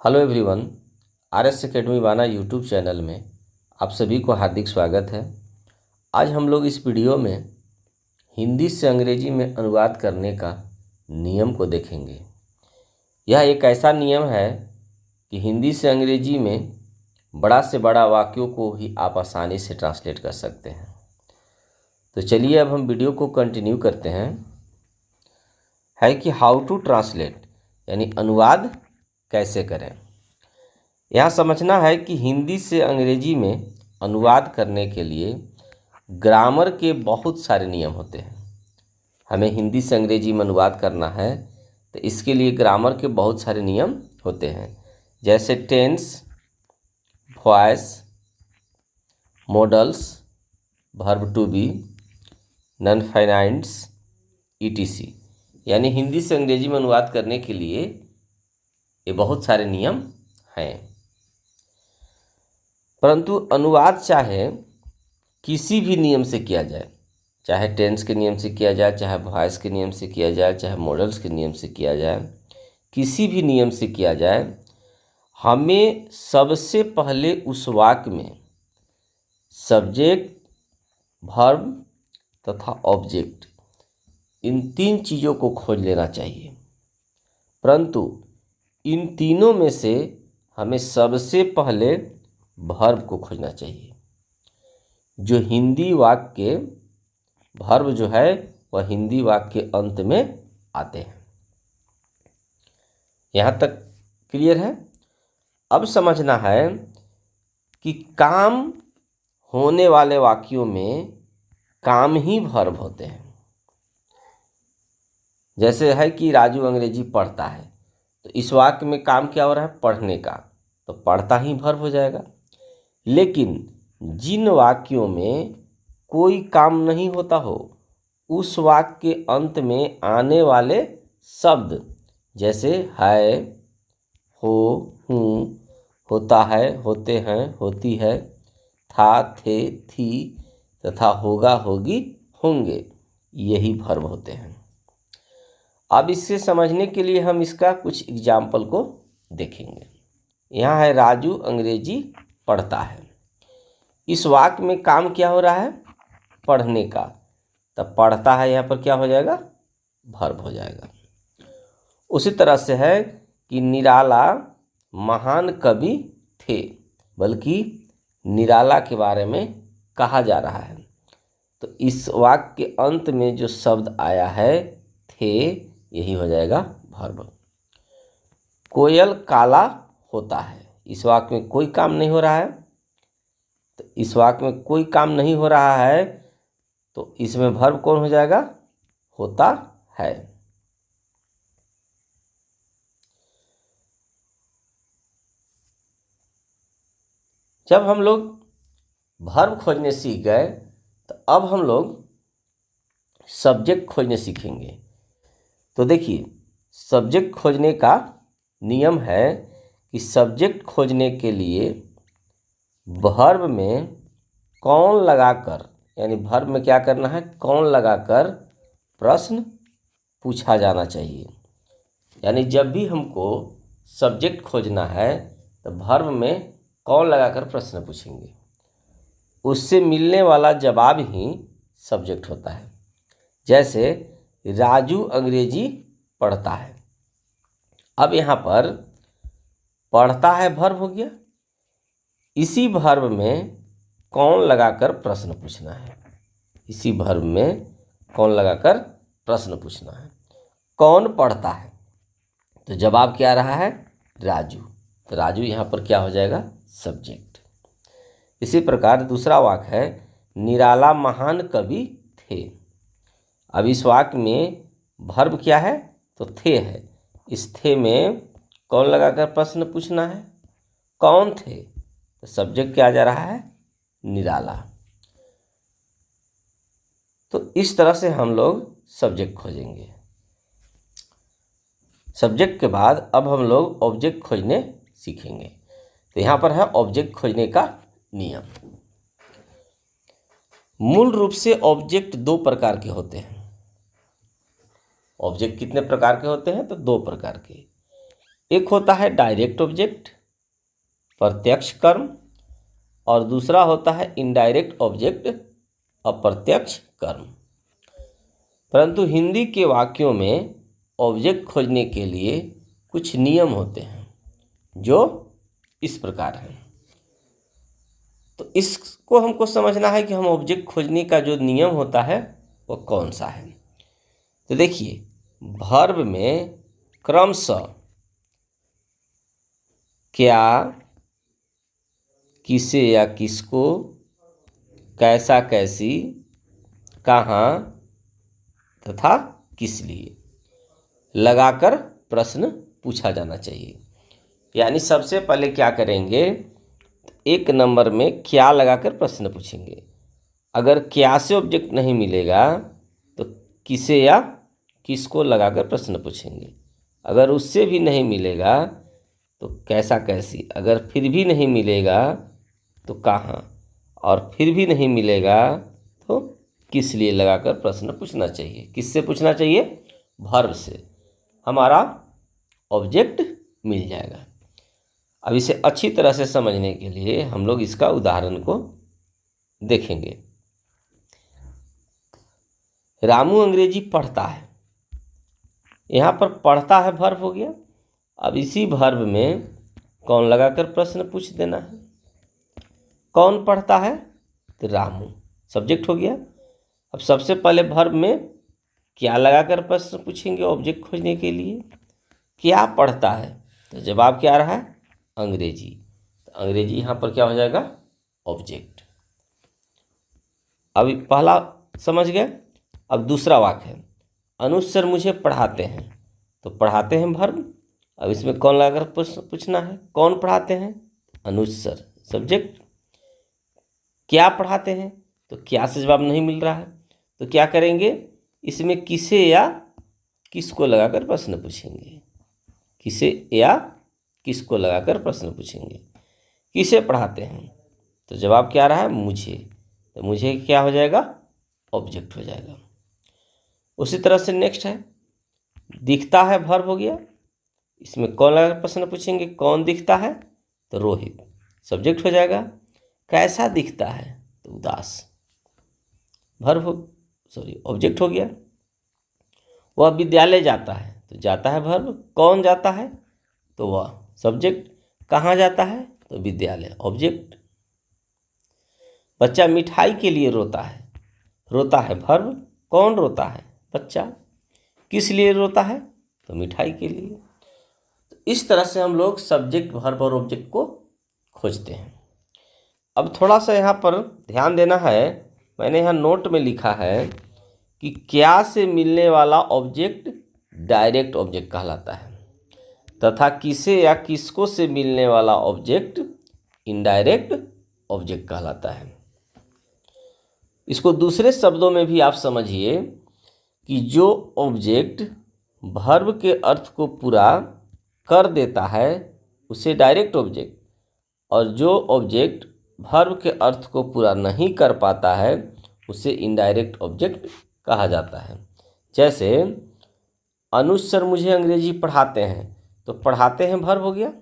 Hello everyone, RS academy बाना YouTube channel में आप सभी को हार्दिक स्वागत है। आज हम लोग इस वीडियो में हिंदी से अंग्रेजी में अनुवाद करने का नियम को देखेंगे। यह एक ऐसा नियम है कि हिंदी से अंग्रेजी में बड़ा से बड़ा वाक्यों को ही आप आसानी से ट्रांसलेट कर सकते हैं। तो चलिए अब हम वीडियो को कंटिन्यू करते हैं। है कि हाउ टू ट्रांसलेट यानी अनुवाद कैसे करें। यहाँ समझना है कि हिंदी से अंग्रेजी में अनुवाद करने के लिए ग्रामर के बहुत सारे नियम होते हैं। हमें हिंदी से अंग्रेजी में अनुवाद करना है तो इसके लिए ग्रामर के बहुत सारे नियम होते हैं, जैसे tense, voice, modals, verb to be, non finites, ETC. यानी हिंदी से अंग्रेजी में अनुवाद करने के लिए ये बहुत सारे नियम हैं। परंतु अनुवाद चाहे किसी भी नियम से किया जाए, चाहे टेंस के नियम से किया जाए, चाहे वॉइस के नियम से किया जाए, चाहे मॉडल्स के नियम से किया जाए, किसी भी नियम से किया जाए, हमें सबसे पहले उस वाक्य में सब्जेक्ट, वर्ब तथा ऑब्जेक्ट, इन तीन चीज़ों को खोज लेना चाहिए। परंतु इन तीनों में से हमें सबसे पहले वर्ब को खोजना चाहिए। जो हिंदी वाक्य के वर्ब जो है वह हिंदी वाक्य के अंत में आते हैं। यहाँ तक क्लियर है। अब समझना है कि काम होने वाले वाक्यों में काम ही वर्ब होते हैं। जैसे है कि राजू अंग्रेजी पढ़ता है, तो इस वाक्य में काम क्या हो रहा है? पढ़ने का, तो पढ़ता ही वर्ब हो जाएगा। लेकिन जिन वाक्यों में कोई काम नहीं होता हो, उस वाक्य के अंत में आने वाले शब्द जैसे है, हो, हूँ, होता है, होते हैं, होती है, था, थे, थी तथा होगा, होगी, होंगे, यही वर्ब होते हैं। अब इससे समझने के लिए हम इसका कुछ एग्जाम्पल को देखेंगे। यहाँ है राजू अंग्रेजी पढ़ता है। इस वाक्य में काम क्या हो रहा है? पढ़ने का, तब पढ़ता है यहाँ पर क्या हो जाएगा? वर्ब हो जाएगा। उसी तरह से है कि निराला महान कवि थे, बल्कि निराला के बारे में कहा जा रहा है, तो इस वाक्य के अंत में जो शब्द आया है थे, यही हो जाएगा वर्ब। कोयल काला होता है। इस वाक्य में कोई काम नहीं हो रहा है, तो इस वाक्य में कोई काम नहीं हो रहा है, तो इसमें वर्ब कौन हो जाएगा? होता है। जब हम लोग वर्ब खोजने सीख गए तो अब हम लोग सब्जेक्ट खोजने सीखेंगे। तो देखिए, सब्जेक्ट खोजने का नियम है कि सब्जेक्ट खोजने के लिए वर्ब में कौन लगाकर, यानी वर्ब में क्या करना है? कौन लगाकर प्रश्न पूछा जाना चाहिए। यानी जब भी हमको सब्जेक्ट खोजना है तो वर्ब में कौन लगाकर प्रश्न पूछेंगे, उससे मिलने वाला जवाब ही सब्जेक्ट होता है। जैसे राजू अंग्रेजी पढ़ता है। अब यहाँ पर पढ़ता है वर्ब हो गया। इसी वर्ब में कौन लगाकर प्रश्न पूछना है। इसी वर्ब में कौन लगाकर प्रश्न पूछना है। कौन पढ़ता है, तो जवाब क्या रहा है? राजू। तो राजू यहाँ पर क्या हो जाएगा? सब्जेक्ट। इसी प्रकार दूसरा वाक्य है निराला महान कवि थे। अब इस वाक्य में वर्ब क्या है? तो थे है। इस थे में कौन लगाकर प्रश्न पूछना है? कौन थे, तो सब्जेक्ट क्या जा रहा है? निराला। तो इस तरह से हम लोग सब्जेक्ट खोजेंगे। सब्जेक्ट के बाद अब हम लोग ऑब्जेक्ट खोजने सीखेंगे। तो यहाँ पर है ऑब्जेक्ट खोजने का नियम। मूल रूप से ऑब्जेक्ट दो प्रकार के होते हैं। ऑब्जेक्ट कितने प्रकार के होते हैं? तो दो प्रकार के। एक होता है डायरेक्ट ऑब्जेक्ट, प्रत्यक्ष कर्म, और दूसरा होता है इनडायरेक्ट ऑब्जेक्ट, अप्रत्यक्ष कर्म। परंतु हिंदी के वाक्यों में ऑब्जेक्ट खोजने के लिए कुछ नियम होते हैं जो इस प्रकार हैं। तो इसको हमको समझना है कि हम ऑब्जेक्ट खोजने का जो नियम होता है वो कौन सा है। तो देखिए, वर्ब में क्रमशः क्या, किसे या किसको, कैसा कैसी, कहाँ तथा किस लिए लगाकर प्रश्न पूछा जाना चाहिए। यानी सबसे पहले क्या करेंगे, एक नंबर में क्या लगाकर प्रश्न पूछेंगे। अगर क्या से ऑब्जेक्ट नहीं मिलेगा तो किसे या किसको लगाकर प्रश्न पूछेंगे। अगर उससे भी नहीं मिलेगा तो कैसा कैसी, अगर फिर भी नहीं मिलेगा तो कहाँ, और फिर भी नहीं मिलेगा तो किस लिए लगाकर प्रश्न पूछना चाहिए। किससे पूछना चाहिए? वर्ब से हमारा ऑब्जेक्ट मिल जाएगा। अब इसे अच्छी तरह से समझने के लिए हम लोग इसका उदाहरण को देखेंगे। रामू अंग्रेजी पढ़ता है, यहाँ पर पढ़ता है वर्ब हो गया। अब इसी वर्ब में कौन लगाकर प्रश्न पूछ देना है। कौन पढ़ता है? तो रामू, सब्जेक्ट हो गया। अब सबसे पहले वर्ब में क्या लगाकर प्रश्न पूछेंगे ऑब्जेक्ट खोजने के लिए। क्या पढ़ता है, तो जवाब क्या आ रहा है? अंग्रेजी। तो अंग्रेजी यहाँ पर क्या हो जाएगा? ऑब्जेक्ट। अभी पहला समझ गए। अब दूसरा वाक्य है, अनुज सर मुझे पढ़ाते हैं। तो पढ़ाते हैं वर्ब। अब इसमें कौन लगाकर पूछना है? कौन पढ़ाते हैं? अनुज सर, सब्जेक्ट। क्या पढ़ाते हैं, तो क्या से जवाब नहीं मिल रहा है, तो क्या करेंगे, इसमें किसे या किसको लगाकर प्रश्न पूछेंगे। किसे या किसको लगाकर प्रश्न पूछेंगे। किसे पढ़ाते हैं, तो जवाब क्या आ रहा है? मुझे। तो मुझे क्या हो जाएगा? ऑब्जेक्ट हो जाएगा। उसी तरह से नेक्स्ट है, दिखता है वर्ब हो गया। इसमें कौन लगाकर प्रश्न पूछेंगे? कौन दिखता है, तो रोहित, सब्जेक्ट हो जाएगा। कैसा दिखता है, तो उदास, वर्ब हो ऑब्जेक्ट हो गया। वह विद्यालय जाता है, तो जाता है वर्ब। कौन जाता है, तो वह, सब्जेक्ट। कहाँ जाता है, तो विद्यालय, ऑब्जेक्ट। बच्चा मिठाई के लिए रोता है, रोता है वर्ब। कौन रोता है? बच्चा। किस लिए रोता है, तो मिठाई के लिए। तो इस तरह से हम लोग सब्जेक्ट, वर्ब और ऑब्जेक्ट को खोजते हैं। अब थोड़ा सा यहाँ पर ध्यान देना है, मैंने यहाँ नोट में लिखा है कि क्या से मिलने वाला ऑब्जेक्ट डायरेक्ट ऑब्जेक्ट कहलाता है तथा किसे या किसको से मिलने वाला ऑब्जेक्ट इनडायरेक्ट ऑब्जेक्ट कहलाता है। इसको दूसरे शब्दों में भी आप समझिए कि जो ऑब्जेक्ट वर्ब के अर्थ को पूरा कर देता है उसे डायरेक्ट ऑब्जेक्ट, और जो ऑब्जेक्ट वर्ब के अर्थ को पूरा नहीं कर पाता है उसे इनडायरेक्ट ऑब्जेक्ट कहा जाता है। जैसे अनुज सर मुझे अंग्रेजी पढ़ाते हैं, तो पढ़ाते हैं वर्ब हो गया।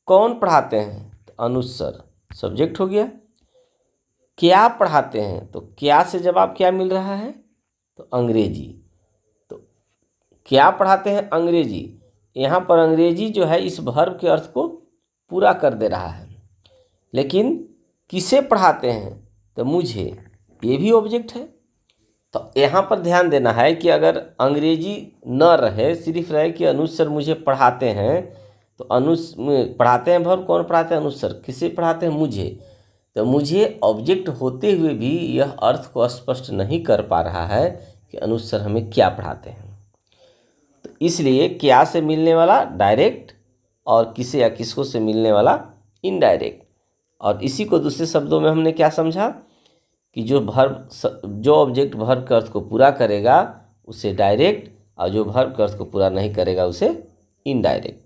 कौन पढ़ाते हैं, तो अनुज सर, सब्जेक्ट हो गया। क्या पढ़ाते हैं, तो क्या से जवाब क्या मिल रहा है, तो अंग्रेजी। तो क्या पढ़ाते हैं? अंग्रेजी। यहाँ पर अंग्रेजी जो है इस वर्ब के अर्थ को पूरा कर दे रहा है। लेकिन किसे पढ़ाते हैं, तो मुझे, ये भी ऑब्जेक्ट है। तो यहाँ पर ध्यान देना है कि अगर अंग्रेजी न रहे, सिर्फ रहे कि अनुज सर मुझे पढ़ाते हैं, तो अनुज पढ़ाते हैं वर्ब। कौन पढ़ाते हैं? अनुज सर। किसे पढ़ाते हैं? मुझे। तो मुझे ऑब्जेक्ट होते हुए भी यह अर्थ को स्पष्ट नहीं कर पा रहा है कि अनुज सर हमें क्या पढ़ाते हैं। तो इसलिए क्या से मिलने वाला डायरेक्ट और किसे या किसको से मिलने वाला इनडायरेक्ट। और इसी को दूसरे शब्दों में हमने क्या समझा कि जो ऑब्जेक्ट वर्ब के अर्थ को पूरा करेगा उसे डायरेक्ट, और जो वर्ब के अर्थ को पूरा नहीं करेगा उसे इनडायरेक्ट।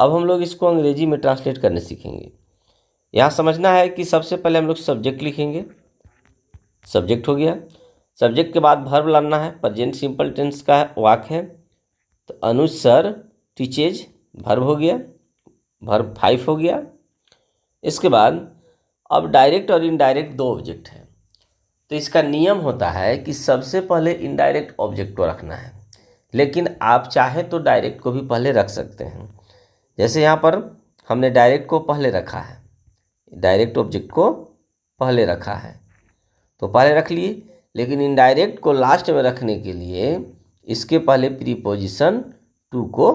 अब हम लोग इसको अंग्रेजी में ट्रांसलेट करने सीखेंगे। यहाँ समझना है कि सबसे पहले हम लोग सब्जेक्ट लिखेंगे। सब्जेक्ट हो गया। सब्जेक्ट के बाद वर्ब लाना है, प्रेजेंट सिंपल टेंस का वाक्य है। तो अनुज सर टीचेज वर्ब हो गया, वर्ब 5 हो गया। इसके बाद अब डायरेक्ट और इनडायरेक्ट दो ऑब्जेक्ट हैं, तो इसका नियम होता है कि सबसे पहले इनडायरेक्ट ऑब्जेक्ट को रखना है, लेकिन आप चाहें तो डायरेक्ट को भी पहले रख सकते हैं। जैसे यहाँ पर हमने डायरेक्ट को पहले रखा है, डायरेक्ट ऑब्जेक्ट को पहले रखा है तो पहले रख लिए, लेकिन इनडायरेक्ट को लास्ट में रखने के लिए इसके पहले प्रीपोजिशन टू को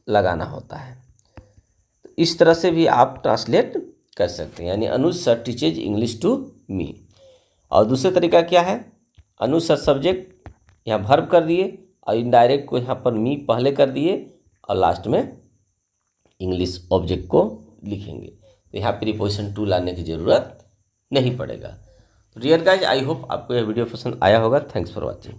लगाना होता है। तो इस तरह से भी आप ट्रांसलेट कर सकते हैं, यानी Anuj sir teaches English to me. और दूसरा तरीका क्या है, अनुज सर सब्जेक्ट यहाँ वर्ब कर दिए और इनडायरेक्ट को यहाँ पर मी पहले कर दिए और लास्ट में इंग्लिश ऑब्जेक्ट को लिखेंगे, तो यहाँ प्रीपोजिशन टू लाने की ज़रूरत नहीं पड़ेगा। तो डियर गाइज, आई होप आपको यह वीडियो पसंद आया होगा। Thanks for watching.